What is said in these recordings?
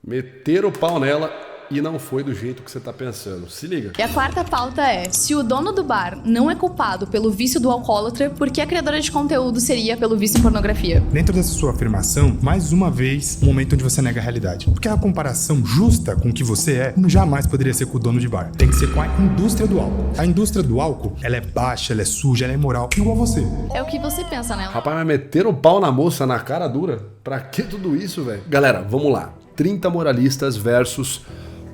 Meter o pau nela e não foi do jeito que você tá pensando. Se liga. E a quarta pauta é: se o dono do bar não é culpado pelo vício do alcoólatra, por que a criadora de conteúdo seria pelo vício em pornografia? Dentro dessa sua afirmação, mais uma vez, um momento onde você nega a realidade. Porque a comparação justa com o que você é, jamais poderia ser com o dono de bar. Tem que ser com a indústria do álcool. A indústria do álcool, ela é baixa, ela é suja, ela é imoral, igual você. É o que você pensa, né? Rapaz, vai meter o pau na moça na cara dura? Pra que tudo isso, velho? Galera, vamos lá. 30 moralistas versus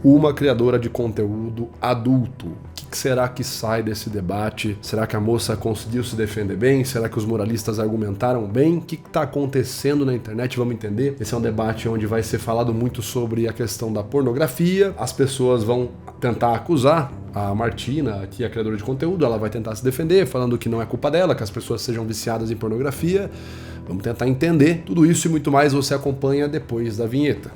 uma criadora de conteúdo adulto. O que será que sai desse debate? Será que a moça conseguiu se defender bem? Será que os moralistas argumentaram bem? O que está acontecendo na internet? Vamos entender. Esse é um debate onde vai ser falado muito sobre a questão da pornografia. As pessoas vão tentar acusar a Martina, que é a criadora de conteúdo. Ela vai tentar se defender, falando que não é culpa dela, que as pessoas sejam viciadas em pornografia. Vamos tentar entender tudo isso e muito mais. Você acompanha depois da vinheta.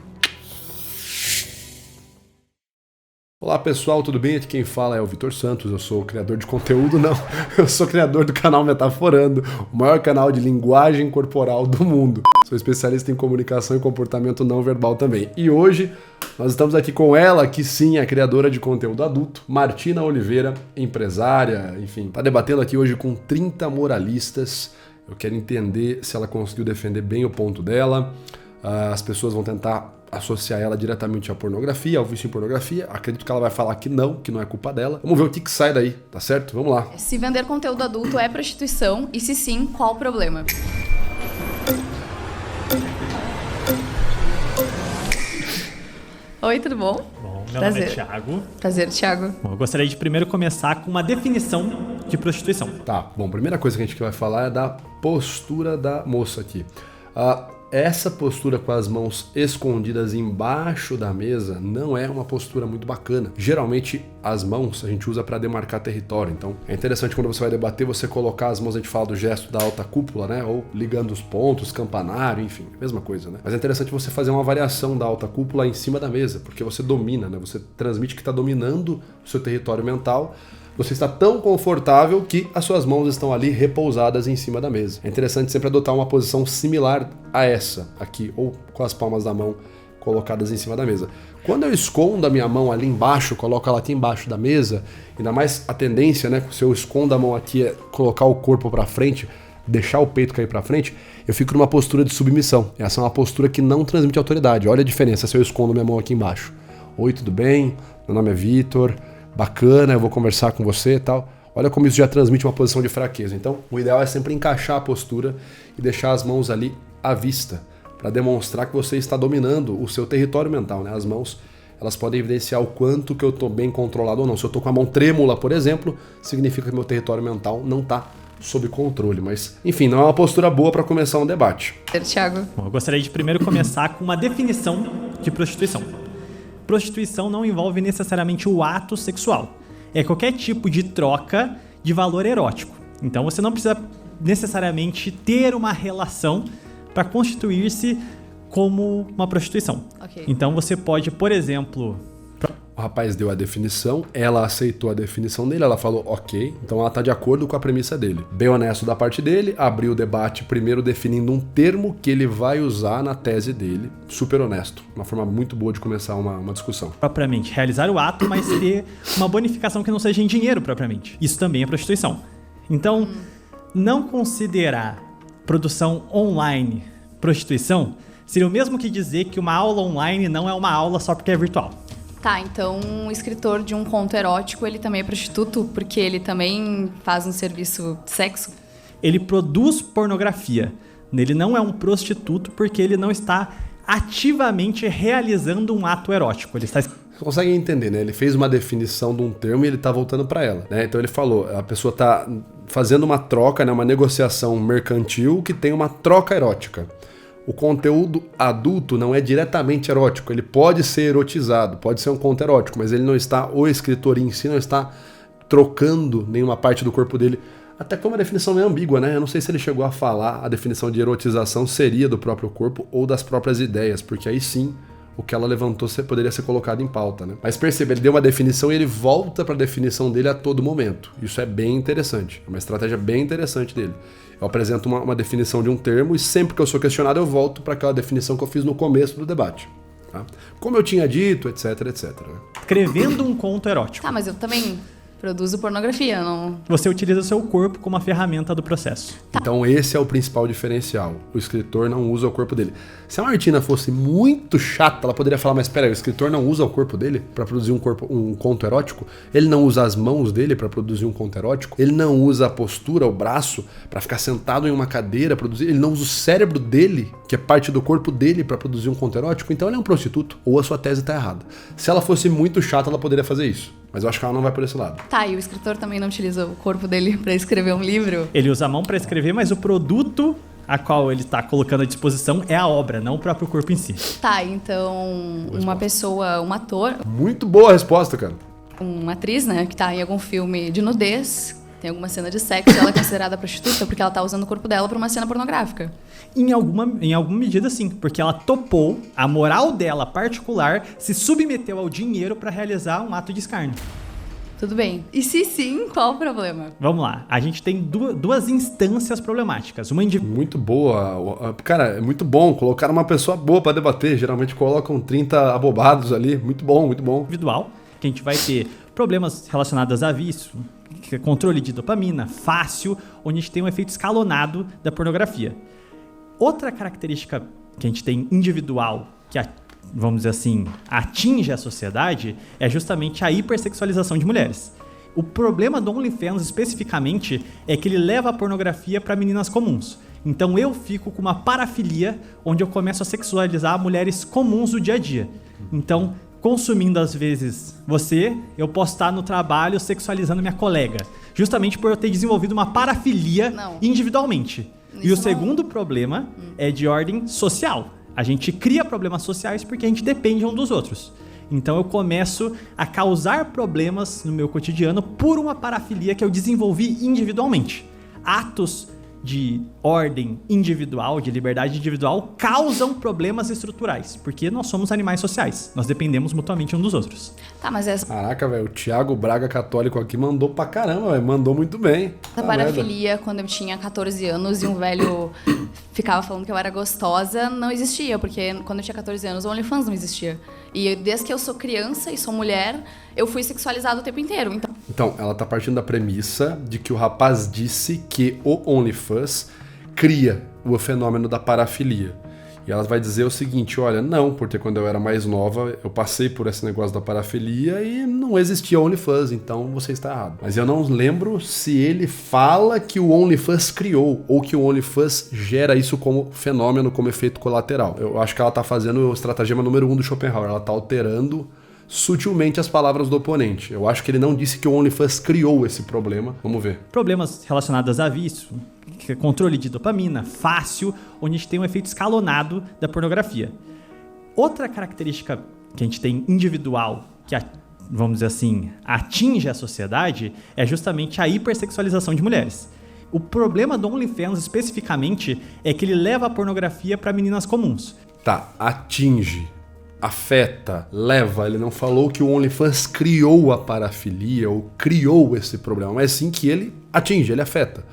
Olá pessoal, tudo bem? Aqui quem fala é o Vitor Santos, eu sou criador de conteúdo, não, eu sou criador do canal Metaforando, o maior canal de linguagem corporal do mundo. Sou especialista em comunicação e comportamento não verbal também. E hoje nós estamos aqui com ela, que sim é criadora de conteúdo adulto, Martina Oliveira, empresária, enfim, tá debatendo aqui hoje com 30 moralistas. Eu quero entender se ela conseguiu defender bem o ponto dela. As pessoas vão tentar associar ela diretamente à pornografia, ao vício em pornografia. Acredito que ela vai falar que não é culpa dela. Vamos ver o que sai daí, tá certo? Vamos lá. Se vender conteúdo adulto é prostituição, e se sim, qual o problema? Oi, tudo bom? Bom, meu nome é Thiago. Prazer, Thiago. Bom, eu gostaria de primeiro começar com uma definição de prostituição. Tá, bom, primeira coisa que a gente vai falar é da postura da moça aqui. Essa postura com as mãos escondidas embaixo da mesa não é uma postura muito bacana. Geralmente as mãos a gente usa para demarcar território, então é interessante quando você vai debater você colocar as mãos, a gente fala do gesto da alta cúpula, né, ou ligando os pontos, campanário, enfim, mesma coisa, né. Mas é interessante você fazer uma variação da alta cúpula em cima da mesa, porque você domina, né, você transmite que está dominando o seu território mental. Você está tão confortável que as suas mãos estão ali repousadas em cima da mesa. É interessante sempre adotar uma posição similar a essa aqui, ou com as palmas da mão colocadas em cima da mesa. Quando eu escondo a minha mão ali embaixo, coloco ela aqui embaixo da mesa, ainda mais a tendência, né, se eu escondo a mão aqui é colocar o corpo para frente, deixar o peito cair para frente, eu fico numa postura de submissão. Essa é uma postura que não transmite autoridade. Olha a diferença se eu escondo minha mão aqui embaixo. Oi, tudo bem? Meu nome é Vitor. Bacana, eu vou conversar com você e tal. Olha como isso já transmite uma posição de fraqueza. Então, o ideal é sempre encaixar a postura e deixar as mãos ali à vista, para demonstrar que você está dominando o seu território mental, né? As mãos, elas podem evidenciar o quanto que eu estou bem controlado ou não. Se eu estou com a mão trêmula, por exemplo, significa que meu território mental não está sob controle. Mas, enfim, não é uma postura boa para começar um debate. Thiago. Bom, eu gostaria de primeiro começar com uma definição de prostituição. Prostituição não envolve necessariamente o ato sexual. É qualquer tipo de troca de valor erótico. Então você não precisa necessariamente ter uma relação para constituir-se como uma prostituição. Okay. Então você pode, por exemplo... O rapaz deu a definição, ela aceitou a definição dele, ela falou ok, então ela está de acordo com a premissa dele. Bem honesto da parte dele, abriu o debate primeiro definindo um termo que ele vai usar na tese dele, super honesto, uma forma muito boa de começar uma discussão. Propriamente, realizar o ato, mas ter uma bonificação que não seja em dinheiro propriamente. Isso também é prostituição. Então, não considerar produção online prostituição seria o mesmo que dizer que uma aula online não é uma aula só porque é virtual. Tá, então um escritor de um conto erótico, ele também é prostituto porque ele também faz um serviço de sexo? Ele produz pornografia. Ele não é um prostituto porque ele não está ativamente realizando um ato erótico. Ele está... Você consegue entender, né? Ele fez uma definição de um termo e ele está voltando para ela, né? Então ele falou, a pessoa está fazendo uma troca, né? Uma negociação mercantil que tem uma troca erótica. O conteúdo adulto não é diretamente erótico, ele pode ser erotizado, pode ser um conto erótico, mas ele não está, o escritor em si não está trocando nenhuma parte do corpo dele. Até que é uma definição meio ambígua, né? Eu não sei se ele chegou a falar, a definição de erotização seria do próprio corpo ou das próprias ideias, porque aí sim o que ela levantou poderia ser colocado em pauta, né? Mas perceba, ele deu uma definição e ele volta para a definição dele a todo momento. Isso é bem interessante, é uma estratégia bem interessante dele. Eu apresento uma definição de um termo e sempre que eu sou questionado eu volto para aquela definição que eu fiz no começo do debate. Tá? Como eu tinha dito, etc, etc. Né? Escrevendo um conto erótico. Tá, mas eu também produzo pornografia, não... Você utiliza o seu corpo como a ferramenta do processo. Então esse é o principal diferencial. O escritor não usa o corpo dele. Se a Martina fosse muito chata, ela poderia falar, mas peraí, o escritor não usa o corpo dele para produzir um conto erótico? Ele não usa as mãos dele para produzir um conto erótico? Ele não usa a postura, o braço, para ficar sentado em uma cadeira, produzir? Ele não usa o cérebro dele, que é parte do corpo dele, para produzir um conto erótico? Então ele é um prostituto. Ou a sua tese tá errada. Se ela fosse muito chata, ela poderia fazer isso. Mas eu acho que ela não vai por esse lado. Tá, e o escritor também não utiliza o corpo dele pra escrever um livro? Ele usa a mão para escrever, mas o produto a qual ele está colocando à disposição é a obra, não o próprio corpo em si. Tá, então uma pessoa, um ator, Muito boa a resposta, cara. uma atriz, né, que tá em algum filme de nudez, tem alguma cena de sexo, ela é considerada prostituta porque ela tá usando o corpo dela pra uma cena pornográfica. Em alguma medida, sim, porque ela topou, a moral dela particular se submeteu ao dinheiro para realizar um ato de escárnio. Tudo bem. E se sim, qual o problema? Vamos lá, a gente tem duas instâncias problemáticas. Uma Muito boa. Cara, é muito bom. Colocaram uma pessoa boa pra debater. Geralmente colocam 30 abobados ali. Muito bom, muito bom. individual, que a gente vai ter problemas relacionados a vício, controle de dopamina, fácil, onde a gente tem um efeito escalonado da pornografia. Outra característica que a gente tem individual, que vamos dizer assim, atinge a sociedade, é justamente a hipersexualização de mulheres. O problema do OnlyFans, especificamente, é que ele leva a pornografia para meninas comuns. Então eu fico com uma parafilia, onde eu começo a sexualizar mulheres comuns do dia a dia. Então, consumindo às vezes você, eu posso estar no trabalho sexualizando minha colega, justamente por eu ter desenvolvido uma parafilia individualmente. E o segundo problema é de ordem social. A gente cria problemas sociais porque a gente depende um dos outros. Então eu começo a causar problemas no meu cotidiano por uma parafilia que eu desenvolvi individualmente. Atos de ordem individual, de liberdade individual, causam problemas estruturais, porque nós somos animais sociais, nós dependemos mutuamente um dos outros. Tá, mas essa Caraca, velho, o Thiago Braga católico aqui mandou pra caramba, velho, mandou muito bem. parafilia, quando eu tinha 14 anos e um velho ficava falando que eu era gostosa, não existia, porque quando eu tinha 14 anos o OnlyFans não existia. E desde que eu sou criança e sou mulher, eu fui sexualizada o tempo inteiro. Então, ela tá partindo da premissa de que o rapaz disse que o OnlyFans cria o fenômeno da parafilia. E ela vai dizer o seguinte, olha, não, porque quando eu era mais nova, eu passei por esse negócio da parafilia e não existia OnlyFans, então você está errado. Mas eu não lembro se ele fala que o OnlyFans criou ou que o OnlyFans gera isso como fenômeno, como efeito colateral. Eu acho que ela tá fazendo o estratagema número 1 do Schopenhauer, ela tá alterando sutilmente as palavras do oponente. Eu acho que ele não disse que o OnlyFans criou esse problema. Vamos ver. Problemas relacionados a vício, controle de dopamina, fácil, onde a gente tem um efeito escalonado da pornografia. Outra característica que a gente tem individual, que vamos dizer assim, atinge a sociedade, é justamente a hipersexualização de mulheres. O problema do OnlyFans, especificamente, é que ele leva a pornografia para meninas comuns. Tá, atinge, afeta, leva. Ele não falou que o OnlyFans criou a parafilia ou criou esse problema, mas sim que ele atinge, ele afeta,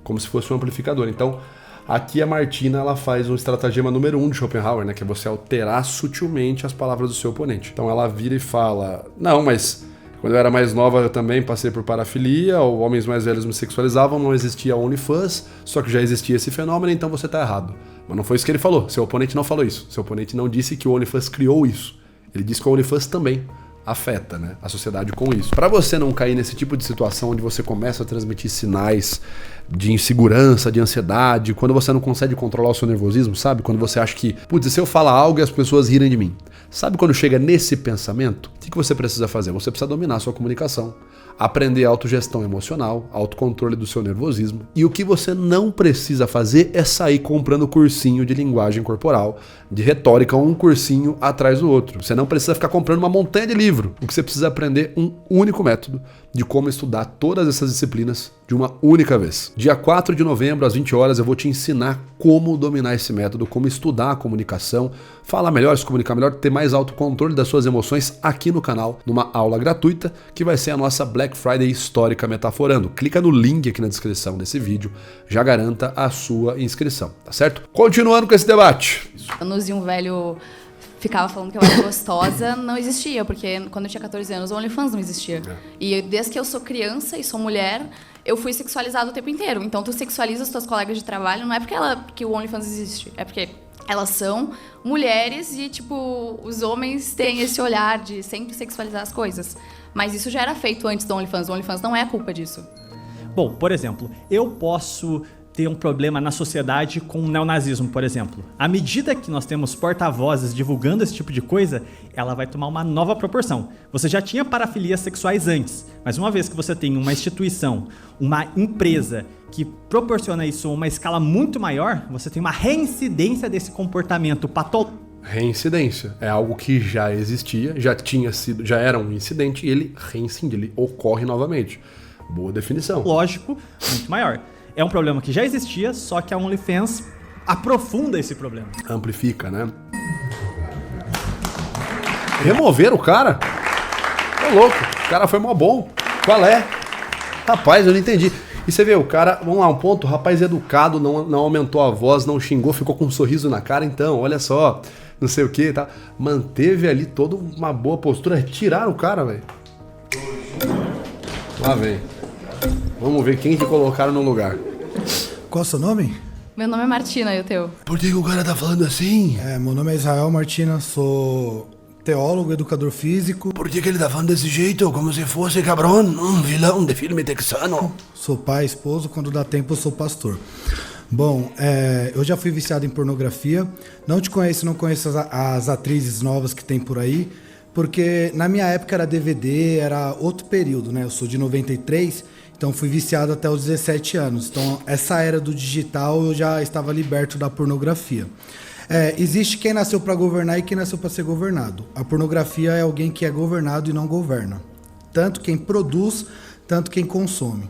como se fosse um amplificador. Então, aqui a Martina ela faz um estratagema número 1 de Schopenhauer, né, que é você alterar sutilmente as palavras do seu oponente. Então ela vira e fala, não, mas quando eu era mais nova eu também passei por parafilia, ou homens mais velhos me sexualizavam, não existia OnlyFans, só que já existia esse fenômeno, então você tá errado. Mas não foi isso que ele falou, seu oponente não falou isso. Seu oponente não disse que o OnlyFans criou isso. Ele disse que o OnlyFans também afeta, né, a sociedade com isso. Para você não cair nesse tipo de situação onde você começa a transmitir sinais de insegurança, de ansiedade, quando você não consegue controlar o seu nervosismo, sabe? Quando você acha que, putz, se eu falar algo e as pessoas rirem de mim. Sabe quando chega nesse pensamento? O que você precisa fazer? Você precisa dominar a sua comunicação, aprender autogestão emocional, autocontrole do seu nervosismo. E o que você não precisa fazer é sair comprando cursinho de linguagem corporal, de retórica, um cursinho atrás do outro. Você não precisa ficar comprando uma montanha de livro. O que você precisa aprender é um único método de como estudar todas essas disciplinas de uma única vez. Dia 4 de novembro, às 20 horas, eu vou te ensinar como dominar esse método, como estudar a comunicação, falar melhor, se comunicar melhor, ter mais autocontrole das suas emoções aqui no canal, numa aula gratuita, que vai ser a nossa Black Friday histórica metaforando. Clica no link aqui na descrição desse vídeo, já garanta a sua inscrição, tá certo? Continuando com esse debate. anos e um velho ficava falando que eu era gostosa, não existia, porque quando eu tinha 14 anos o OnlyFans não existia. E desde que eu sou criança e sou mulher, eu fui sexualizada o tempo inteiro. Então tu sexualiza as tuas colegas de trabalho, não é porque o OnlyFans existe, é porque elas são mulheres e, tipo, os homens têm esse olhar de sempre sexualizar as coisas. Mas isso já era feito antes do OnlyFans. O OnlyFans não é a culpa disso. Bom, por exemplo, eu posso ter um problema na sociedade com o neonazismo, por exemplo. À medida que nós temos porta-vozes divulgando esse tipo de coisa, ela vai tomar uma nova proporção. Você já tinha parafilias sexuais antes, mas uma vez que você tem uma instituição, uma empresa que proporciona isso a uma escala muito maior, você tem uma reincidência desse comportamento patológico. Reincidência é algo que já existia, já era um incidente e ele reincide, ele ocorre novamente. Boa definição. Lógico, muito maior. É um problema que já existia, só que a OnlyFans aprofunda esse problema. Amplifica, né? Remover o cara? Ô louco, o cara foi mó bom. Qual é? Rapaz, eu não entendi. E você vê, o cara, vamos lá, um ponto, o rapaz educado, não aumentou a voz, não xingou, ficou com um sorriso na cara, então, olha só, não sei o que, tá? Manteve ali toda uma boa postura, tiraram o cara, velho. Lá vem. Vamos ver quem que colocaram no lugar. Qual é o seu nome? Meu nome é Martina, e o teu? Por que o cara tá falando assim? Meu nome é Israel Martina, sou teólogo, educador físico. Por que ele tá falando desse jeito? Como se fosse, cabrão, um vilão de filme texano. Sou pai, esposo, quando dá tempo eu sou pastor. Bom, eu já fui viciado em pornografia. Não te conheço, não conheço as atrizes novas que tem por aí. Porque na minha época era DVD, era outro período, né? Eu sou de 93, então fui viciado até os 17 anos. Então essa era do digital eu já estava liberto da pornografia. Existe quem nasceu para governar e quem nasceu para ser governado. A pornografia é alguém que é governado e não governa. Tanto quem produz, tanto quem consome.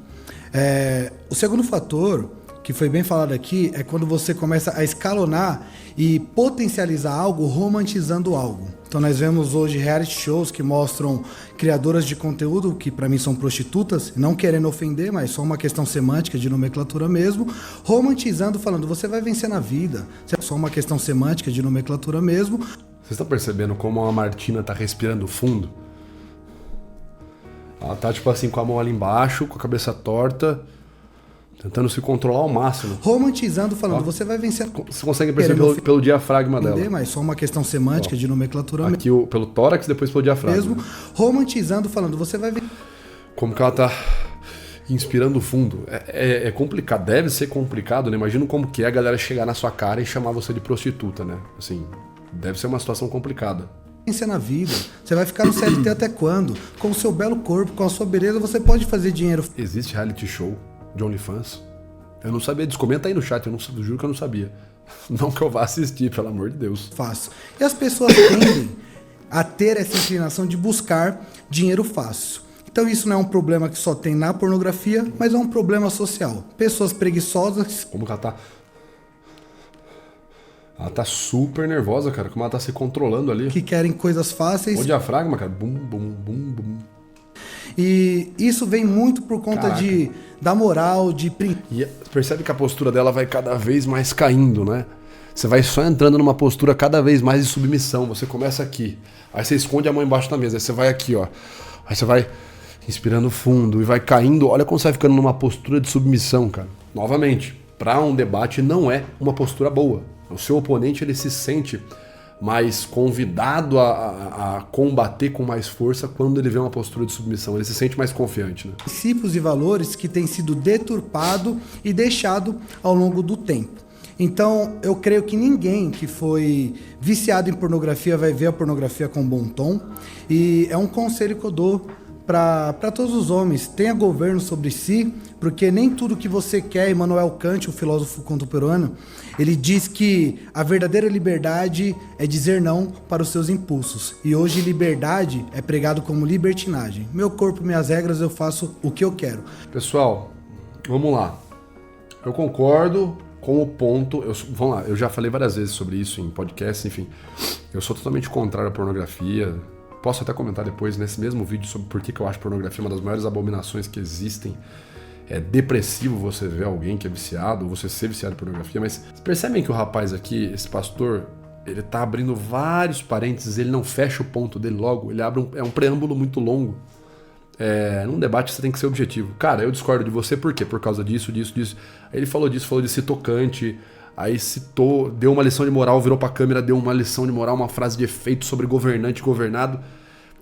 O segundo fator, que foi bem falado aqui, é quando você começa a escalonar e potencializar algo romantizando algo. Então nós vemos hoje reality shows que mostram criadoras de conteúdo, que para mim são prostitutas, não querendo ofender, mas só uma questão semântica de nomenclatura mesmo, romantizando, falando, você vai vencer na vida. Só uma questão semântica de nomenclatura mesmo. Vocês estão percebendo como a Martina tá respirando fundo? Ela tá tipo assim com a mão ali embaixo, com a cabeça torta, tentando se controlar ao máximo. Romantizando, falando, você vai vencer. Você consegue perceber pelo diafragma dela. Mas só uma questão semântica de nomenclatura aqui pelo tórax, depois pelo diafragma. Mesmo, romantizando, falando, você vai vencer. Como que ela tá inspirando fundo. É complicado, deve ser complicado, né? Imagina como que é a galera chegar na sua cara e chamar você de prostituta, né? Assim, deve ser uma situação complicada. Vencer na vida. Você vai ficar no CLT até quando? Com o seu belo corpo, com a sua beleza, você pode fazer dinheiro. Existe reality show de OnlyFans? Eu não sabia disso. Comenta aí no chat, eu juro que eu não sabia. Não que eu vá assistir, pelo amor de Deus. Fácil. E as pessoas tendem a ter essa inclinação de buscar dinheiro fácil. Então isso não é um problema que só tem na pornografia, mas é um problema social. Pessoas preguiçosas... Como que ela tá? Ela tá super nervosa, cara. Como ela tá se controlando ali. Que querem coisas fáceis. O diafragma, cara. Bum, bum, bum, bum. E isso vem muito por conta da moral, de... E percebe que a postura dela vai cada vez mais caindo, né? Você vai só entrando numa postura cada vez mais de submissão. Você começa aqui, aí você esconde a mão embaixo da mesa, aí você vai aqui, ó. Aí você vai inspirando fundo e vai caindo. Olha como você vai ficando numa postura de submissão, cara. Novamente, para um debate não é uma postura boa. O seu oponente, ele se sente mais convidado a combater com mais força quando ele vê uma postura de submissão. Ele se sente mais confiante, né? Princípios e valores que têm sido deturpado e deixado ao longo do tempo. Então, eu creio que ninguém que foi viciado em pornografia vai ver a pornografia com bom tom. E é um conselho que eu dou para todos os homens. Tenha governo sobre si, porque nem tudo que você quer. Immanuel Kant, o filósofo contemporâneo, ele diz que a verdadeira liberdade é dizer não para os seus impulsos. E hoje liberdade é pregado como libertinagem. Meu corpo, minhas regras, eu faço o que eu quero. Pessoal, vamos lá. Eu concordo com o ponto... Vamos lá, eu já falei várias vezes sobre isso em podcast, enfim. Eu sou totalmente contrário à pornografia. Posso até comentar depois nesse mesmo vídeo sobre por que eu acho pornografia uma das maiores abominações que existem. É depressivo você ver alguém que é viciado, ou você ser viciado em pornografia, mas vocês percebem que o rapaz aqui, esse pastor, ele tá abrindo vários parênteses, ele não fecha o ponto dele logo, ele abre um preâmbulo muito longo. Num debate você tem que ser objetivo. Cara, eu discordo de você, por quê? Por causa disso. Aí ele falou disso, falou de citou Kant, aí citou, deu uma lição de moral, virou pra câmera, deu uma lição de moral, uma frase de efeito sobre governante e governado.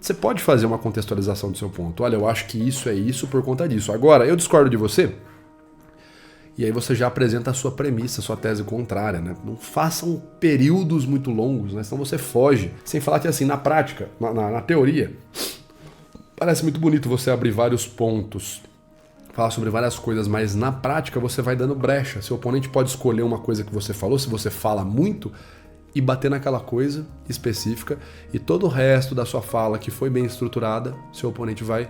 Você pode fazer uma contextualização do seu ponto. Olha, eu acho que isso é isso por conta disso. Agora, eu discordo de você. E aí você já apresenta a sua premissa, a sua tese contrária, né? Não façam períodos muito longos, né? Senão você foge. Sem falar que assim, na prática, na teoria, parece muito bonito você abrir vários pontos, falar sobre várias coisas, mas na prática você vai dando brecha. Seu oponente pode escolher uma coisa que você falou, se você fala muito, e bater naquela coisa específica, e todo o resto da sua fala que foi bem estruturada, seu oponente vai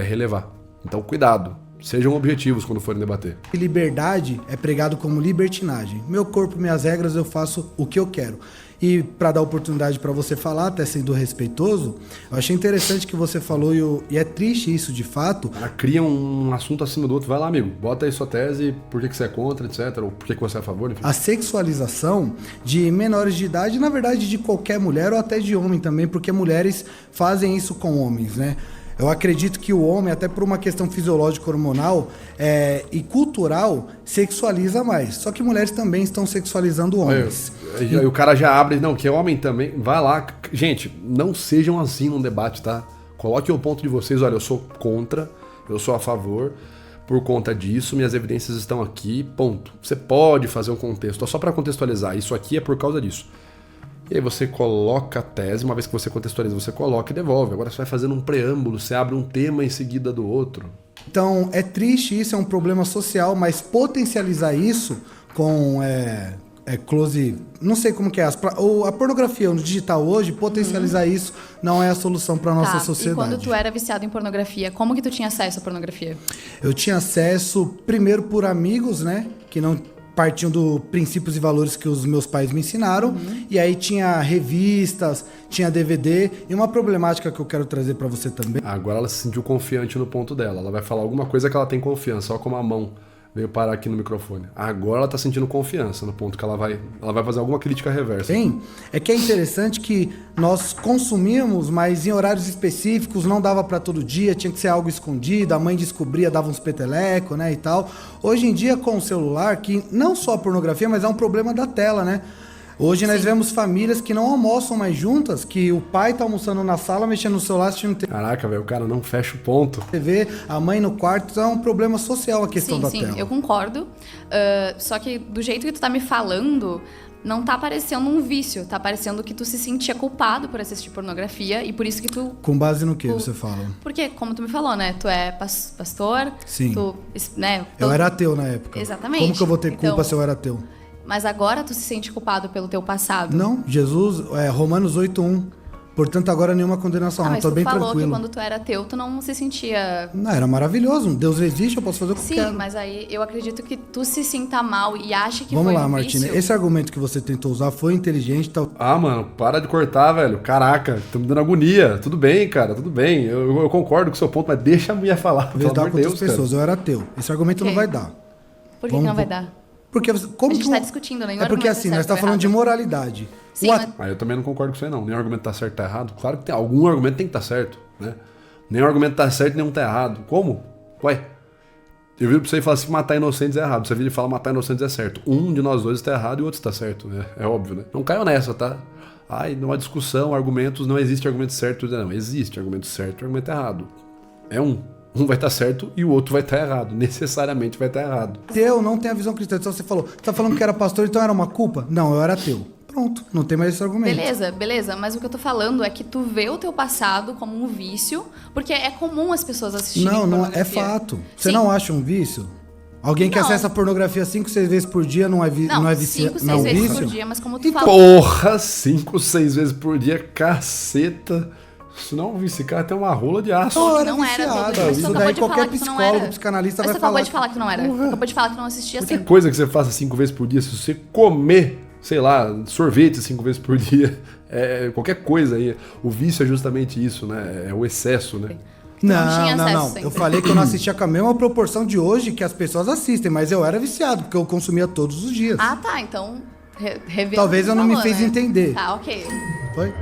relevar. Então cuidado. Sejam objetivos quando forem debater. Liberdade é pregado como libertinagem. Meu corpo, minhas regras, eu faço o que eu quero. E para dar oportunidade para você falar, até sendo respeitoso, eu achei interessante que você falou, e é triste isso de fato. Cria um assunto acima do outro. Vai lá, amigo, bota aí sua tese, por que você é contra, etc. Ou por que você é a favor, enfim. A sexualização de menores de idade, na verdade de qualquer mulher ou até de homem também, porque mulheres fazem isso com homens, né? Eu acredito que o homem, até por uma questão fisiológica hormonal e cultural, sexualiza mais. Só que mulheres também estão sexualizando homens. Aí o cara já abre, não, que é homem também. Vai lá. Gente, não sejam assim num debate, tá? Coloquem o ponto de vocês. Olha, eu sou contra, eu sou a favor. Por conta disso, minhas evidências estão aqui, ponto. Você pode fazer um contexto, só para contextualizar. Isso aqui é por causa disso. E aí você coloca a tese, uma vez que você contextualiza, você coloca e devolve. Agora você vai fazendo um preâmbulo, você abre um tema em seguida do outro. Então, é triste, isso é um problema social, mas potencializar isso com close... Não sei como que é. A pornografia no digital hoje, potencializar isso não é a solução para nossa sociedade. E quando tu era viciado em pornografia, como que tu tinha acesso à pornografia? Eu tinha acesso, primeiro, por amigos, né? Que não... partiam dos princípios e valores que os meus pais me ensinaram, e aí tinha revistas, tinha DVD, e uma problemática que eu quero trazer para você também. Agora ela se sentiu confiante no ponto dela, ela vai falar alguma coisa que ela tem confiança, ó como a mão veio parar aqui no microfone. Agora ela tá sentindo confiança no ponto que ela vai fazer alguma crítica reversa. Sim, é que é interessante que nós consumíamos, mas em horários específicos, não dava para todo dia, tinha que ser algo escondido, a mãe descobria, dava uns peteleco, né, e tal. Hoje em dia, com o celular, que não só a pornografia, mas é um problema da tela, né? Hoje nós vemos famílias que não almoçam mais juntas, que o pai tá almoçando na sala, mexendo no celular, assistindo Caraca, velho, o cara não fecha o ponto. TV, a mãe no quarto, então é um problema social a questão da tela. Sim, eu concordo. Só que do jeito que tu tá me falando, não tá parecendo um vício, tá parecendo que tu se sentia culpado por assistir pornografia e por isso que tu... Com base no que você fala? Porque, como tu me falou, né, tu é pastor, Sim. tu, né... Eu era ateu na época. Exatamente. Como que eu vou ter culpa então, se eu era ateu? Mas agora tu se sente culpado pelo teu passado? Não, Jesus, Romanos 8:1. Portanto, agora nenhuma condenação. Mas tô tu bem falou tranquilo. que quando tu era ateu, tu não se sentia... Não, era maravilhoso. Deus existe, eu posso fazer o que eu quero. Sim, mas aí eu acredito que tu se sinta mal e acha que Vamos foi lá, um Martina. vício. Esse argumento que você tentou usar foi inteligente. Ah, mano, para de cortar, velho. Caraca, tá me dando agonia. Tudo bem, cara, tudo bem. Eu concordo com o seu ponto, mas deixa a mulher falar. Pelo Lidar amor com de outras Deus, pessoas. cara. Eu era ateu. Esse argumento não vai dar. Por que não vai dar? Porque como A gente que tá discutindo, nenhum É porque argumento assim, é nós certo estamos ou falando de errado. moralidade. Sim, Mas eu também não concordo com isso aí, não. Nenhum argumento tá certo, tá errado. Claro que tem algum argumento tem que estar certo, né? Nenhum argumento tá certo, nenhum tá errado. Como? Ué, eu viro pra você e falo assim, matar inocentes é errado. Você vira e fala matar inocentes é certo. Um de nós dois está errado e o outro está certo, né? É óbvio, né? Não caiam nessa, tá? Ai, numa discussão, argumentos, não existe argumento certo. Não, existe argumento certo e argumento errado. É um. Um vai estar certo e o outro vai estar errado. Necessariamente vai estar errado. Ateu não tem a visão cristã. Então você falou, você tá falando que era pastor, então era uma culpa? Não, eu era ateu. Pronto, não tem mais esse argumento. Beleza, mas o que eu tô falando é que tu vê o teu passado como um vício, porque é comum as pessoas assistirem Não, é pornografia. fato. Você Sim. não acha um vício? Alguém que Não. acessa pornografia 5, 6 vezes por dia não é vício? Não, é vício? 5, 6 não, vezes vício? por dia, mas como tu Então, falou... Porra, 5, 6 vezes por dia, caceta. Se não, esse cara tem uma rola de aço. Não, eu era Não era viciado. todo dia, mas tu Isso acabou daí de qualquer falar que tu não psicólogo, era. psicanalista Mas vai tu acabou falar. de falar que tu não era. Tu acabou de falar que tu não assistia Qualquer 5. coisa que você faça 5 vezes por dia, se você comer, sei lá, sorvete 5 vezes por dia, qualquer coisa aí. O vício é justamente isso, né? É o excesso, né? não tinha acesso Não. sempre. Eu falei que eu não assistia com a mesma proporção de hoje que as pessoas assistem, mas eu era viciado, porque eu consumia todos os dias. Ah, tá, então... rever Talvez o que eu não me falou, fiz né? entender. Tá, ok. Foi?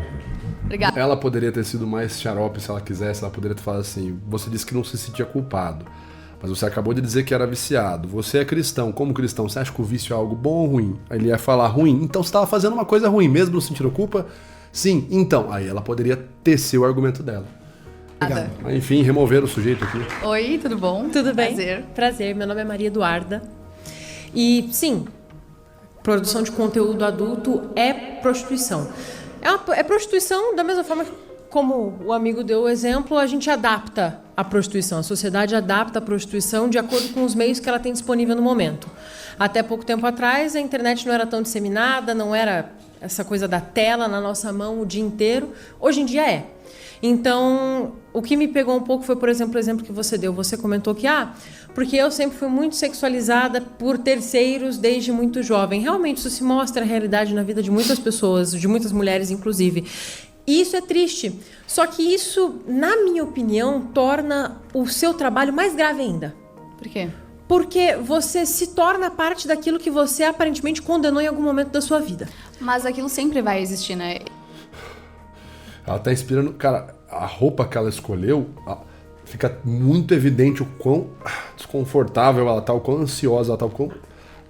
Obrigada. Ela poderia ter sido mais xarope se ela quisesse, ela poderia ter falado assim, você disse que não se sentia culpado, mas você acabou de dizer que era viciado, você é cristão, como cristão, você acha que o vício é algo bom ou ruim? Aí ele ia falar ruim, então você estava fazendo uma coisa ruim, mesmo não sentindo culpa? Sim, então, aí ela poderia tecer o argumento dela. Obrigada. Mas, enfim, remover o sujeito aqui. Oi, tudo bom? Tudo bem? Prazer. Prazer, meu nome é Maria Eduarda. E, sim, produção de conteúdo adulto é prostituição. É prostituição da mesma forma que, como o amigo deu o exemplo, a gente adapta a prostituição. A sociedade adapta a prostituição de acordo com os meios que ela tem disponível no momento. Até pouco tempo atrás, a internet não era tão disseminada, não era essa coisa da tela na nossa mão o dia inteiro. Hoje em dia é. Então, o que me pegou um pouco foi, por exemplo, o exemplo que você deu. Você comentou que, porque eu sempre fui muito sexualizada por terceiros desde muito jovem. Realmente, isso se mostra a realidade na vida de muitas pessoas, de muitas mulheres, inclusive. E isso é triste. Só que isso, na minha opinião, torna o seu trabalho mais grave ainda. Por quê? Porque você se torna parte daquilo que você aparentemente condenou em algum momento da sua vida. Mas aquilo sempre vai existir, né? Ela tá inspirando... Cara, a roupa que ela escolheu, fica muito evidente o quão desconfortável ela tá, o quão ansiosa ela tá, o quão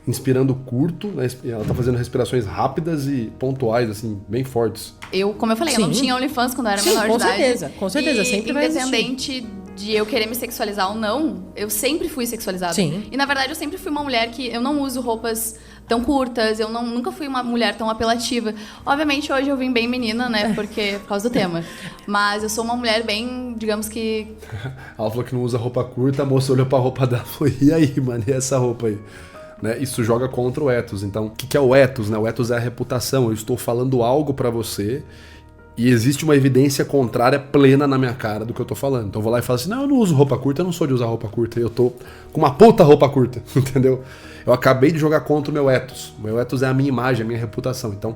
inspirando curto, né? Ela tá fazendo respirações rápidas e pontuais, assim, bem fortes. Como eu falei, eu não tinha OnlyFans quando eu era menor de idade. Com certeza, sempre vai existir. Independente de eu querer me sexualizar ou não, eu sempre fui sexualizada. Sim. E na verdade eu sempre fui uma mulher que eu não uso roupas tão curtas, nunca fui uma mulher tão apelativa. Obviamente hoje eu vim bem menina, né, por causa do tema. Mas eu sou uma mulher bem, digamos que... Ela falou que não usa roupa curta, a moça olhou pra roupa dela e falou, e aí, mano, e essa roupa aí? Né? Isso joga contra o ethos. Então, o que é o ethos? Né? O ethos é a reputação. Eu estou falando algo pra você e existe uma evidência contrária plena na minha cara do que eu tô falando. Então eu vou lá e falo assim, não, eu não uso roupa curta, eu não sou de usar roupa curta, eu tô com uma puta roupa curta, entendeu? Eu acabei de jogar contra o meu ethos. O meu ethos é a minha imagem, a minha reputação. Então,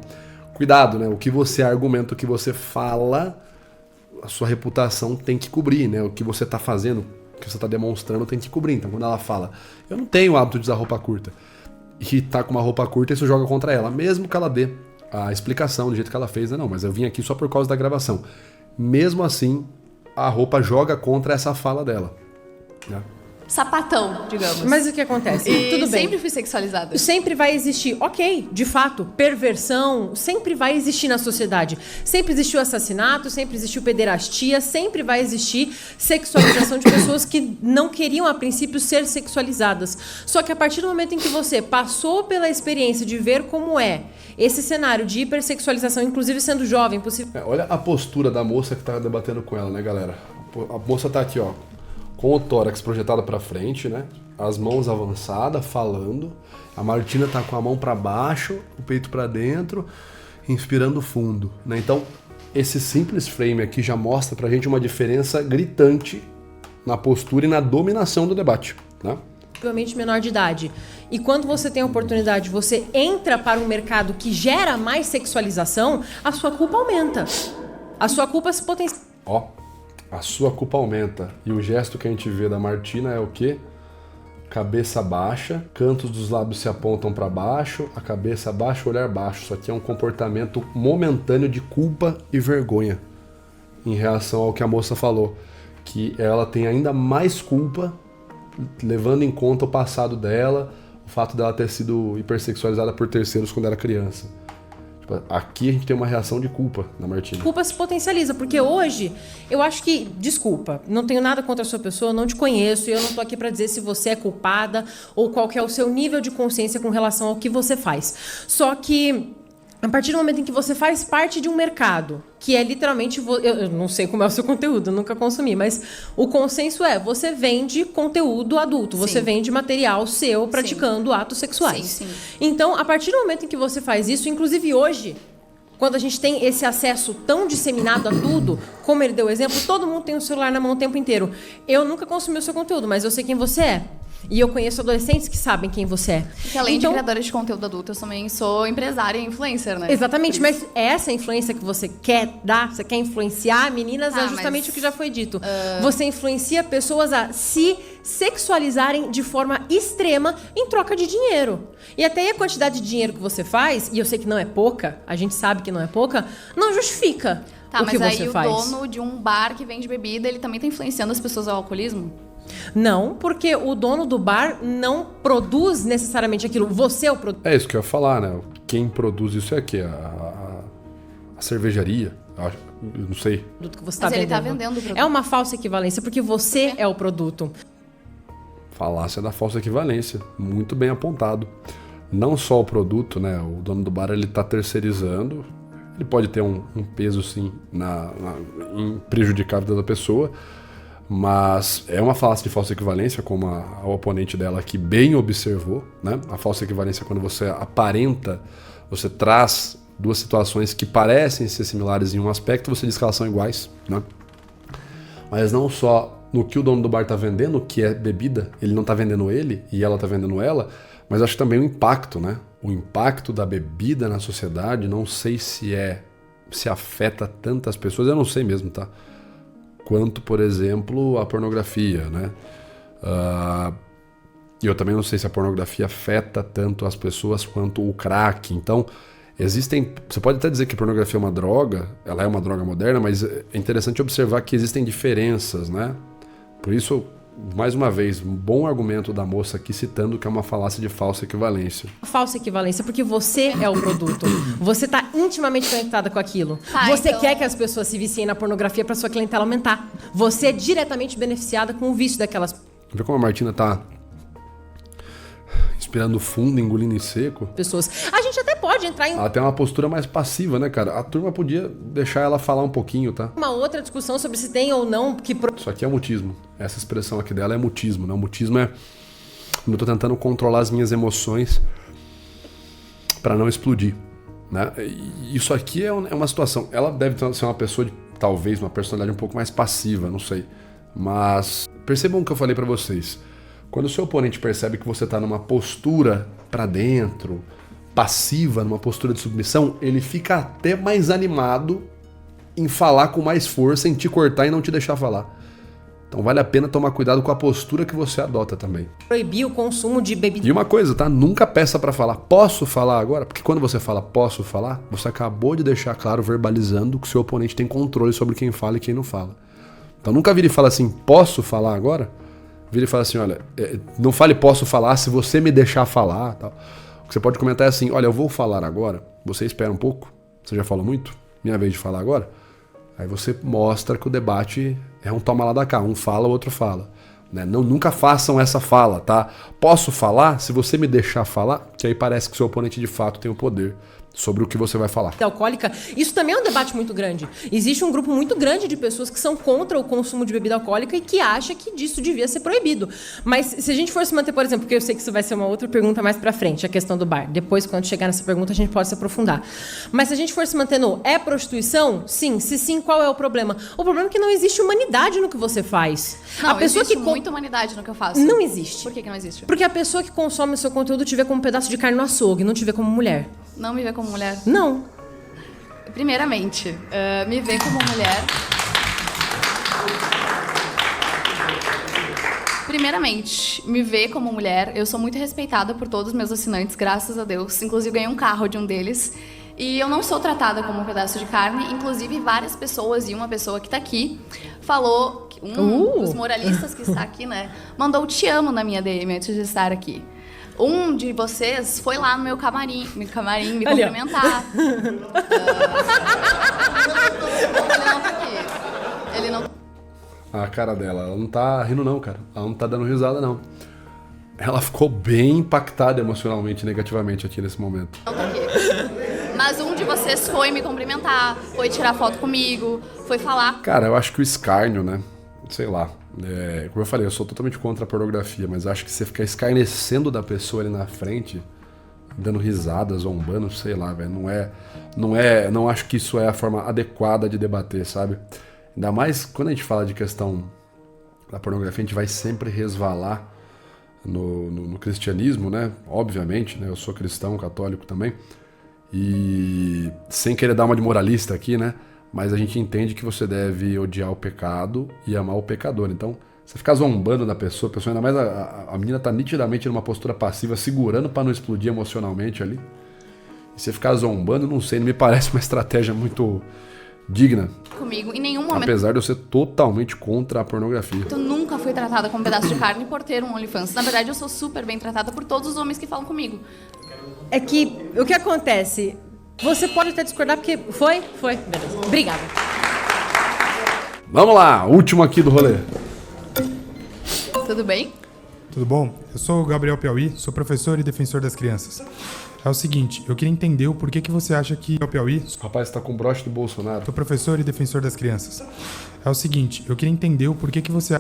cuidado, né? O que você argumenta, o que você fala, a sua reputação tem que cobrir, né? O que você tá fazendo, o que você tá demonstrando tem que cobrir. Então, quando ela fala, eu não tenho o hábito de usar roupa curta, e tá com uma roupa curta, isso joga contra ela, mesmo que ela dê a explicação do jeito que ela fez, né? Não, mas eu vim aqui só por causa da gravação. Mesmo assim, a roupa joga contra essa fala dela, né? Sapatão, digamos. Mas o que acontece? E Tudo bem. sempre fui sexualizada. Sempre vai existir, ok, de fato, perversão sempre vai existir na sociedade. Sempre existiu assassinato, sempre existiu pederastia, sempre vai existir sexualização de pessoas que não queriam, a princípio, ser sexualizadas. Só que a partir do momento em que você passou pela experiência de ver como é esse cenário de hipersexualização, inclusive sendo jovem, possível... Olha a postura da moça que tá debatendo com ela, né, galera? A moça tá aqui, ó, com o tórax projetado pra frente, né? As mãos avançadas, falando. A Martina tá com a mão pra baixo, o peito pra dentro, inspirando fundo, né? Então, esse simples frame aqui já mostra pra gente uma diferença gritante na postura e na dominação do debate, né? Possivelmente menor de idade. E quando você tem a oportunidade, você entra para um mercado que gera mais sexualização, a sua culpa aumenta. A sua culpa se potencializa. Ó, a sua culpa aumenta. E o gesto que a gente vê da Martina é o quê? Cabeça baixa, cantos dos lábios se apontam para baixo, a cabeça baixa, olhar baixo. Isso aqui é um comportamento momentâneo de culpa e vergonha em reação ao que a moça falou, que ela tem ainda mais culpa, levando em conta o passado dela, o fato dela ter sido hipersexualizada por terceiros quando era criança. Aqui a gente tem uma reação de culpa na Martina. Culpa se potencializa, porque hoje, eu acho que, desculpa, não tenho nada contra a sua pessoa, não te conheço, e eu não tô aqui pra dizer se você é culpada ou qual que é o seu nível de consciência com relação ao que você faz. Só que, a partir do momento em que você faz parte de um mercado, que é literalmente... Eu não sei como é o seu conteúdo, eu nunca consumi, mas o consenso é, você vende conteúdo adulto, você vende material seu praticando atos sexuais. Sim. Então, a partir do momento em que você faz isso, inclusive hoje, quando a gente tem esse acesso tão disseminado a tudo, como ele deu o exemplo, todo mundo tem o celular na mão o tempo inteiro. Eu nunca consumi o seu conteúdo, mas eu sei quem você é. E eu conheço adolescentes que sabem quem você é. Porque além de criadora de conteúdo adulto, eu também sou empresária e influencer, né? Exatamente, mas essa influência que você quer dar, você quer influenciar meninas, é justamente o que já foi dito. Você influencia pessoas a se sexualizarem de forma extrema em troca de dinheiro. E até a quantidade de dinheiro que você faz, e eu sei que não é pouca, a gente sabe que não é pouca, não justifica o que mas você aí faz. o dono de um bar que vende bebida, ele também tá influenciando as pessoas ao alcoolismo? Não, porque o dono do bar não produz necessariamente aquilo. Você é o produtor. É isso que eu ia falar, né? Quem produz isso é aqui, a cervejaria. Eu não sei. Que você Mas tá ele vendendo. tá vendendo o produto. É uma falsa equivalência, porque você é o produto. Falácia da falsa equivalência. Muito bem apontado. Não só o produto, né? O dono do bar, ele tá terceirizando. Ele pode ter um peso, sim, em prejudicar a vida da pessoa. Mas é uma falácia de falsa equivalência, como a oponente dela aqui bem observou, né? A falsa equivalência é quando você aparenta, você traz duas situações que parecem ser similares em um aspecto, você diz que elas são iguais, né? Mas não só no que o dono do bar está vendendo, que é bebida, ele não está vendendo ele e ela está vendendo ela, mas acho também o impacto, né? O impacto da bebida na sociedade, não sei se afeta tantas pessoas, eu não sei mesmo, tá? Quanto, por exemplo, a pornografia, né? E eu também não sei se a pornografia afeta tanto as pessoas quanto o crack. Então, você pode até dizer que a pornografia é uma droga, ela é uma droga moderna, mas é interessante observar que existem diferenças, né? Por isso, mais uma vez, um bom argumento da moça aqui citando que é uma falácia de falsa equivalência. Falsa equivalência, porque você é o produto. Você está intimamente conectada com aquilo. Você então... quer que as pessoas se viciem na pornografia para sua clientela aumentar. Você é diretamente beneficiada com o vício daquelas Vê como a Martina tá respirando fundo, engolindo em seco. pessoas. A gente até pode entrar em Ela tem uma postura mais passiva, né, cara? A turma podia deixar ela falar um pouquinho, tá? uma outra discussão sobre se tem ou não que Isso aqui é mutismo. Essa expressão aqui dela é mutismo, né? O mutismo é quando eu tô tentando controlar as minhas emoções para não explodir, né? E isso aqui é uma situação. Ela deve ser uma pessoa de, talvez, uma personalidade um pouco mais passiva, não sei. Mas percebam o que eu falei para vocês. Quando o seu oponente percebe que você tá numa postura para dentro, passiva, numa postura de submissão, ele fica até mais animado em falar com mais força, em te cortar e não te deixar falar. Então vale a pena tomar cuidado com a postura que você adota também. proibir o consumo de bebida. E uma coisa, tá? Nunca peça pra falar, posso falar agora? Porque quando você fala posso falar, você acabou de deixar claro, verbalizando, que o seu oponente tem controle sobre quem fala e quem não fala. Então nunca vire e fala assim, posso falar agora? Vire e fala assim, olha, não fale posso falar se você me deixar falar, tal. O que você pode comentar é assim, olha, eu vou falar agora, você espera um pouco, você já falou muito, minha vez de falar agora. Aí você mostra que o debate é um toma lá da cá, um fala, o outro fala. Né? Nunca façam essa fala, tá? Posso falar se você me deixar falar, que aí parece que o seu oponente de fato tem o poder sobre o que você vai falar. Alcoólica, isso também é um debate muito grande. Existe um grupo muito grande de pessoas que são contra o consumo de bebida alcoólica e que acha que disso devia ser proibido. Mas se a gente for se manter, por exemplo, porque eu sei que isso vai ser uma outra pergunta mais pra frente, a questão do bar. Depois, quando chegar nessa pergunta, a gente pode se aprofundar. Mas se a gente for se manter no é prostituição? Sim. Se sim, qual é o problema? O problema é que não existe humanidade no que você faz. Não, a pessoa existe que muita humanidade no que eu faço. Não existe. Por que não existe? Porque a pessoa que consome o seu conteúdo te vê como um pedaço de carne no açougue, não te vê como mulher. Não me vê como mulher? Não. Primeiramente, me vê como mulher. Primeiramente, me vê como mulher. Eu sou muito respeitada por todos os meus assinantes, graças a Deus. Inclusive, ganhei um carro de um deles. E eu não sou tratada como um pedaço de carne. Inclusive, várias pessoas, e uma pessoa que tá aqui, falou... Que um dos moralistas que está aqui, né? Mandou te amo na minha DM antes de estar aqui. Um de vocês foi lá no meu camarim me cumprimentar. Ele não tá aqui. Ele não... A cara dela, ela não tá rindo não, cara. Ela não tá dando risada não. Ela ficou bem impactada emocionalmente, negativamente aqui nesse momento. Não tá aqui. Mas um de vocês foi me cumprimentar, foi tirar foto comigo, foi falar. Cara, eu acho que o escárnio, né? Sei lá. Como eu falei, eu sou totalmente contra a pornografia, mas acho que você ficar escarnecendo da pessoa ali na frente, dando risadas, zombando, sei lá, velho, não acho que isso é a forma adequada de debater, sabe? Ainda mais quando a gente fala de questão da pornografia, a gente vai sempre resvalar no cristianismo, né? Obviamente, né? Eu sou cristão, católico também. E sem querer dar uma de moralista aqui, né? Mas a gente entende que você deve odiar o pecado e amar o pecador. Então, você ficar zombando da pessoa, ainda mais a menina tá nitidamente numa postura passiva, segurando para não explodir emocionalmente ali. E você ficar zombando, não sei, não me parece uma estratégia muito digna. Comigo, em nenhum momento. Apesar de eu ser totalmente contra a pornografia. Eu nunca fui tratada como um pedaço de carne por ter um OnlyFans. Na verdade, eu sou super bem tratada por todos os homens que falam comigo. É que o que acontece? Você pode até discordar, porque foi, beleza. Obrigada. Vamos lá, último aqui do rolê. Tudo bem? Tudo bom? Eu sou o Gabriel Piauí, sou professor e defensor das crianças. É o seguinte, eu queria entender o porquê que você acha que o Piauí... O rapaz tá com o broche do Bolsonaro. Sou professor e defensor das crianças. É o seguinte, eu queria entender o porquê que você...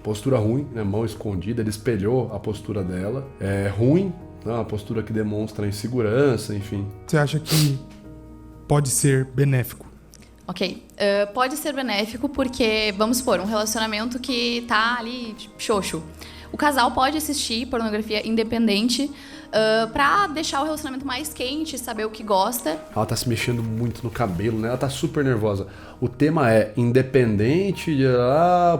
Postura ruim, né? Mão escondida, ele espelhou a postura dela. É ruim, né? Uma postura que demonstra insegurança, enfim. Você acha que pode ser benéfico? Ok. Pode ser benéfico porque, vamos supor, um relacionamento que tá ali xoxo. O casal pode assistir pornografia independente pra deixar o relacionamento mais quente, saber o que gosta. Ela tá se mexendo muito no cabelo, né? Ela tá super nervosa. O tema é independente de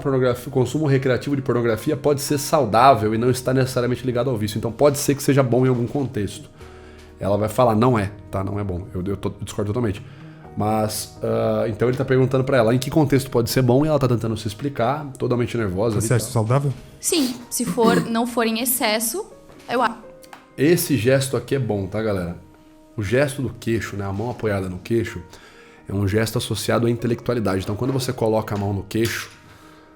pornografia, consumo recreativo de pornografia pode ser saudável e não está necessariamente ligado ao vício. Então pode ser que seja bom em algum contexto. Ela vai falar, não é, tá? Não é bom. Eu discordo totalmente. Mas, então ele tá perguntando pra ela em que contexto pode ser bom e ela tá tentando se explicar, totalmente nervosa. Você acha saudável? Sim, se não for em excesso, eu acho. Esse gesto aqui é bom, tá, galera? O gesto do queixo, né, a mão apoiada no queixo, é um gesto associado à intelectualidade. Então, quando você coloca a mão no queixo,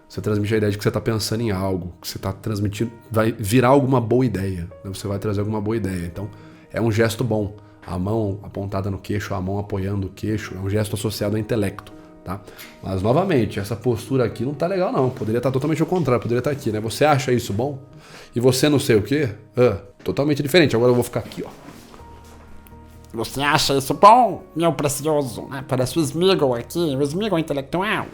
você transmite a ideia de que você tá pensando em algo, que você tá transmitindo, vai virar alguma boa ideia, né? Você vai trazer alguma boa ideia. Então, é um gesto bom. A mão apontada no queixo, a mão apoiando o queixo, é um gesto associado ao intelecto, tá? Mas, novamente, essa postura aqui não tá legal, não. Poderia estar totalmente ao contrário, poderia estar aqui, né? Você acha isso bom? E você não sei o quê? Totalmente diferente. Agora eu vou ficar aqui, ó. Você acha isso bom, meu precioso? Parece o Smeagol aqui, o Smeagol intelectual.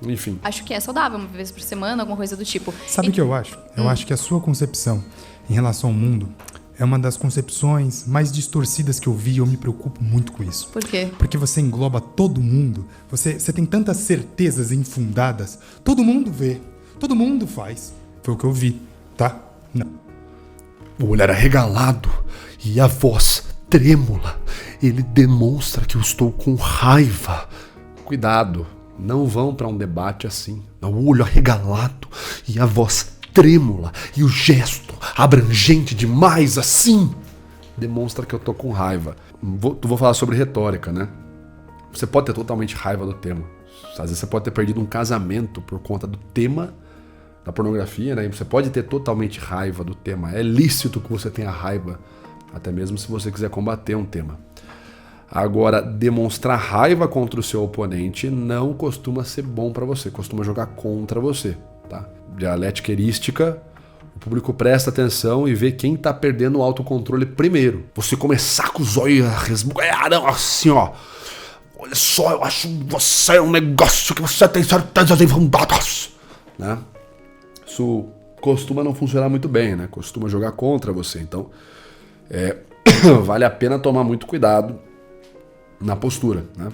Enfim. Acho que é saudável, uma vez por semana, alguma coisa do tipo. Sabe o que eu acho? Eu acho que a sua concepção em relação ao mundo é uma das concepções mais distorcidas que eu vi e eu me preocupo muito com isso. Por quê? Porque você engloba todo mundo, você tem tantas certezas infundadas, todo mundo vê, todo mundo faz. Foi o que eu vi, tá? Não. O olhar arregalado e a voz trêmula, ele demonstra que eu estou com raiva. Cuidado, não vão para um debate assim. O olho arregalado e a voz trêmula e o gesto abrangente demais assim demonstra que eu tô com raiva. Vou falar sobre retórica, né? Você pode ter totalmente raiva do tema. Às vezes você pode ter perdido um casamento por conta do tema da pornografia, né? E você pode ter totalmente raiva do tema. É lícito que você tenha raiva, até mesmo se você quiser combater um tema. Agora, demonstrar raiva contra o seu oponente não costuma ser bom para você, costuma jogar contra você, tá? Dialética erística, o público presta atenção e vê quem tá perdendo o autocontrole primeiro. Você começar com os olhos resmungados, assim, ó. Olha só, eu acho você um negócio que você tem certezas infundadas, né? Isso costuma não funcionar muito bem, né? Costuma jogar contra você. Então, vale a pena tomar muito cuidado na postura, né?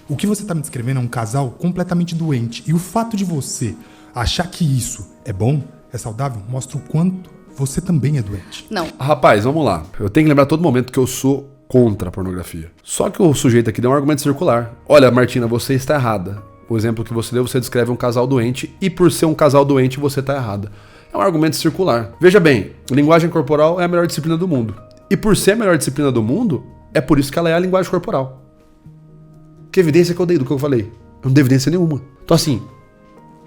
O que você tá me descrevendo é um casal completamente doente. E o fato de você achar que isso é bom, é saudável, mostra o quanto você também é doente. Não. Rapaz, vamos lá. Eu tenho que lembrar a todo momento que eu sou contra a pornografia. Só que o sujeito aqui deu um argumento circular. Olha, Martina, você está errada. O exemplo que você deu, você descreve um casal doente e por ser um casal doente, você está errada. É um argumento circular. Veja bem, linguagem corporal é a melhor disciplina do mundo. E por ser a melhor disciplina do mundo, é por isso que ela é a linguagem corporal. Que evidência que eu dei do que eu falei? Eu não dei evidência nenhuma. Então assim,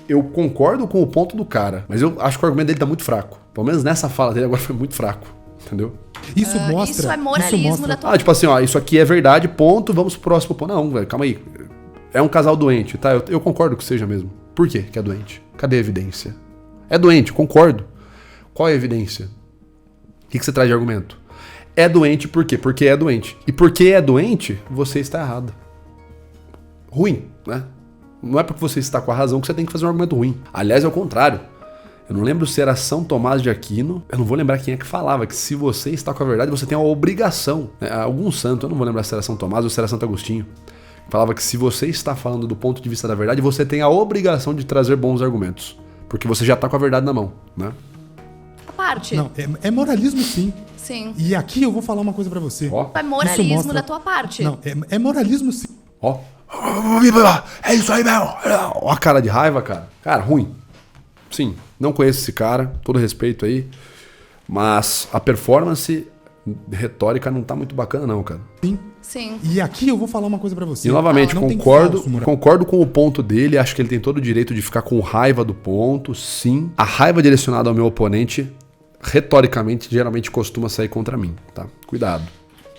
eu concordo com o ponto do cara, mas eu acho que o argumento dele tá muito fraco. Pelo menos nessa fala dele agora foi muito fraco, entendeu? Isso mostra... Isso é moralismo da tua... Tipo assim, ó, isso aqui é verdade, ponto, vamos pro próximo ponto. Não, velho, calma aí. É um casal doente, tá? Eu concordo que seja mesmo. Por quê que é doente? Cadê a evidência? É doente, concordo. Qual é a evidência? O que você traz de argumento? É doente por quê? Porque é doente. E porque é doente, você está errado. Ruim, né? Não é porque você está com a razão que você tem que fazer um argumento ruim. Aliás, é o contrário. Eu não lembro se era São Tomás de Aquino. Eu não vou lembrar quem é que falava que se você está com a verdade, você tem a obrigação. Algum santo, eu não vou lembrar se era São Tomás ou se era Santo Agostinho. Falava que se você está falando do ponto de vista da verdade, você tem a obrigação de trazer bons argumentos. Porque você já está com a verdade na mão, né? A parte. Não, é moralismo sim. Sim. E aqui eu vou falar uma coisa pra você. Ó. É moralismo Isso mostra- da tua parte. Não, é moralismo sim. Ó. É isso aí mesmo. Ó a cara de raiva, cara. Cara, ruim. Sim, não conheço esse cara, todo respeito aí. Mas a performance retórica não tá muito bacana não, cara. Sim. Sim. E aqui eu vou falar uma coisa pra você. E novamente, Não tem concordo, falso moral. concordo com o ponto dele, acho que ele tem todo o direito de ficar com raiva do ponto, sim. A raiva direcionada ao meu oponente, retoricamente, geralmente costuma sair contra mim, tá? Cuidado.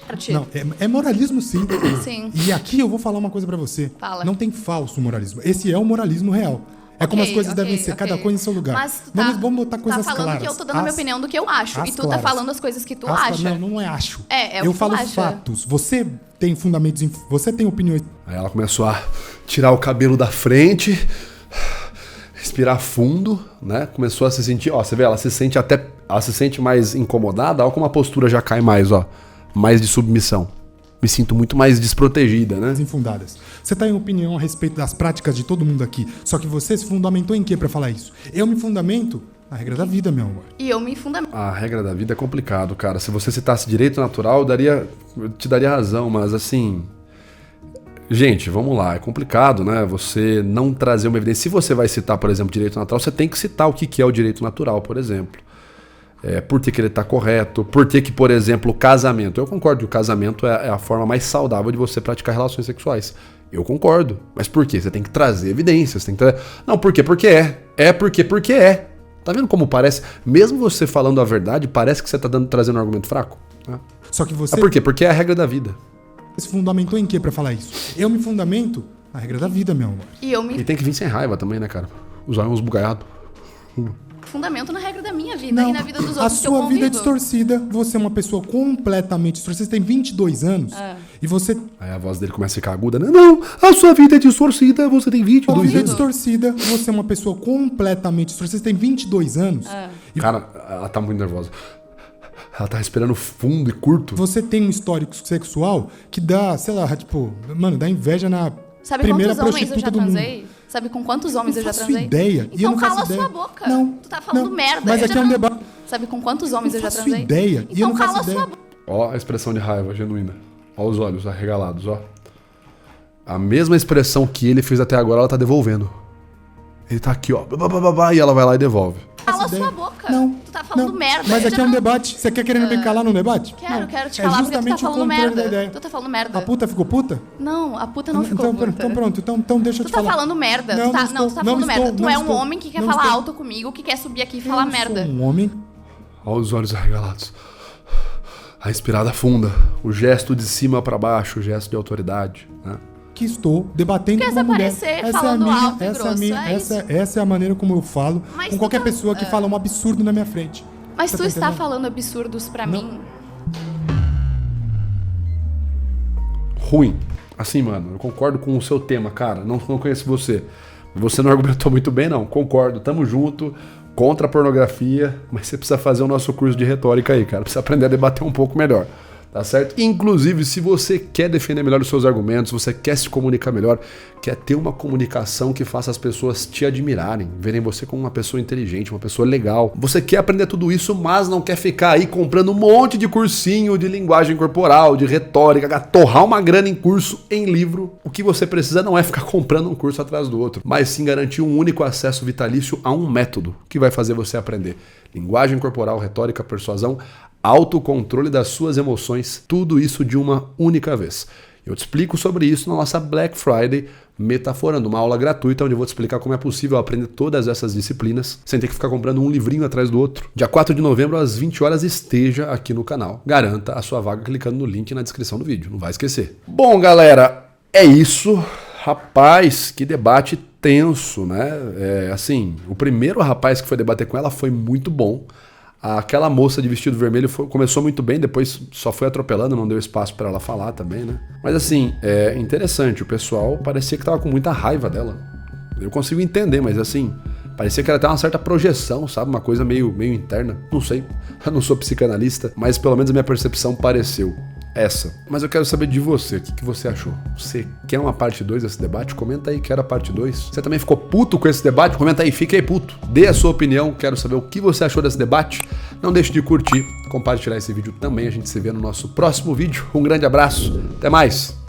Parte. Não, é moralismo sim. Sim. E aqui eu vou falar uma coisa pra você. Fala. Não tem falso moralismo. Esse é o moralismo real. É como as coisas Ok, devem ser, ok. cada coisa em seu lugar. Mas tu tá, vamos botar coisas tá falando claras. que eu tô dando a minha opinião do que eu acho. as E tu claras. tá falando as coisas que tu As- acha. Não é acho. É o eu que falo tu acha. fatos. Você tem fundamentos, você tem opiniões. Aí ela começou a tirar o cabelo da frente, respirar fundo, né? Começou a se sentir, ó, você vê, ela se sente mais incomodada, ó como a postura já cai mais, ó, mais de submissão. Me sinto muito mais desprotegida, né? Infundadas. Você tem opinião a respeito das práticas de todo mundo aqui, só que você se fundamentou em quê pra falar isso? Eu me fundamento na regra da vida, meu amor. E eu me fundamento. A regra da vida é complicado, cara. Se você citasse direito natural, eu te daria razão, mas assim, gente, vamos lá, é complicado, né? Você não trazer uma evidência. Se você vai citar, por exemplo, direito natural, você tem que citar o que é o direito natural, por exemplo. Por que ele está correto, por que, por exemplo, o casamento. Eu concordo que o casamento é a forma mais saudável de você praticar relações sexuais. Eu concordo. Mas por quê? Você tem que trazer evidências. Não, por quê? Porque é. Porque é. Tá vendo como parece? Mesmo você falando a verdade, parece que você tá trazendo um argumento fraco. Né? Só que você Por quê? Porque é a regra da vida. se fundamentou em quê pra falar isso? Eu me fundamento na regra da vida, meu amor. E eu me E tem que vir sem raiva também, né, cara? Usar uns bugalhados. fundamento na regra da minha vida e na vida dos outros a que eu sua convivo. vida é distorcida. Você é uma pessoa completamente distorcida. Você tem 22 anos e você... Aí a voz dele começa a ficar aguda, né? Não, a sua vida é distorcida, você tem Sua 22 vida é anos. distorcida. Você é uma pessoa completamente distorcida. Você tem 22 anos. Cara, ela tá muito nervosa. Ela tá respirando fundo e curto. Você tem um histórico sexual que dá, sei lá, tipo... Mano, dá inveja na Sabe primeira quantos homens eu prostituta já do mundo. transei? Sabe com quantos homens Não eu já faço transei? ideia. E eu Então não faço cala a ideia. sua boca. Não, Tu tá falando não. merda. Mas Eu aqui já é um tran- debate. Sabe com quantos homens Não eu já faço transei? ideia. E eu Então não cala faço a sua ideia. boca. Ó a expressão de raiva genuína. Ó os olhos arregalados, ó. A mesma expressão que ele fez até agora, ela tá devolvendo. Ele tá aqui, ó. E ela vai lá e devolve. Cala a ideia. sua boca. Não. Tu tá falando não. merda. Mas Eu aqui já é um tran- debate. Você quer querendo me calar no debate? Quero Não. te É falar porque tu tá justamente o falando contrário da merda. ideia. Tu tá falando merda. A puta ficou puta? Não, a puta não ficou então, puta. então pronto. Então deixa eu Tu te tá falar. falando merda. Não, tu tá, não estou, tu tá não falando estou, merda. Tu não é um estou, homem que quer não falar estou. alto comigo, que quer subir aqui e Eu falar não merda. sou um homem. Ó os olhos arregalados. A respirada funda. O gesto de cima pra baixo, o gesto de autoridade, né? Que estou debatendo Quer com uma mulher. desaparecer falando alto e grosso, Essa é a maneira como eu falo Mas com tu qualquer tá- pessoa que fala um absurdo na minha frente. Mas Você tu tá está entendendo? falando absurdos pra mim. Ruim. Assim, mano, eu concordo com o seu tema, cara. Não conheço você. Você não argumentou muito bem, não. Concordo, tamo junto. Contra a pornografia. Mas você precisa fazer o nosso curso de retórica aí, cara. Precisa aprender a debater um pouco melhor. Tá certo? Inclusive, se você quer defender melhor os seus argumentos, você quer se comunicar melhor, quer ter uma comunicação que faça as pessoas te admirarem, verem você como uma pessoa inteligente, uma pessoa legal. Você quer aprender tudo isso, mas não quer ficar aí comprando um monte de cursinho de linguagem corporal, de retórica, torrar uma grana em curso, em livro. O que você precisa não é ficar comprando um curso atrás do outro, mas sim garantir um único acesso vitalício a um método que vai fazer você aprender linguagem corporal, retórica, persuasão, autocontrole das suas emoções, tudo isso de uma única vez. Eu te explico sobre isso na nossa Black Friday Metaforando, uma aula gratuita onde eu vou te explicar como é possível aprender todas essas disciplinas sem ter que ficar comprando um livrinho atrás do outro. Dia 4 de novembro, às 20 horas, esteja aqui no canal. Garanta a sua vaga clicando no link na descrição do vídeo, não vai esquecer. Bom, galera, é isso. Rapaz, que debate tenso, né? Assim, o primeiro rapaz que foi debater com ela foi muito bom. Aquela moça de vestido vermelho começou muito bem, depois só foi atropelando, não deu espaço para ela falar também, né? Mas assim, é interessante, o pessoal parecia que tava com muita raiva dela. Eu consigo entender, mas assim, Parecia que era até uma certa projeção, sabe? Uma coisa meio interna. Não sei, eu não sou psicanalista, mas pelo menos a minha percepção pareceu essa. Mas eu quero saber de você, o que você achou? Você quer uma parte 2 desse debate? Comenta aí, quero a parte 2. Você também ficou puto com esse debate? Comenta aí, fique aí puto. Dê a sua opinião, quero saber o que você achou desse debate. Não deixe de curtir, compartilhar esse vídeo também. A gente se vê no nosso próximo vídeo. Um grande abraço, até mais!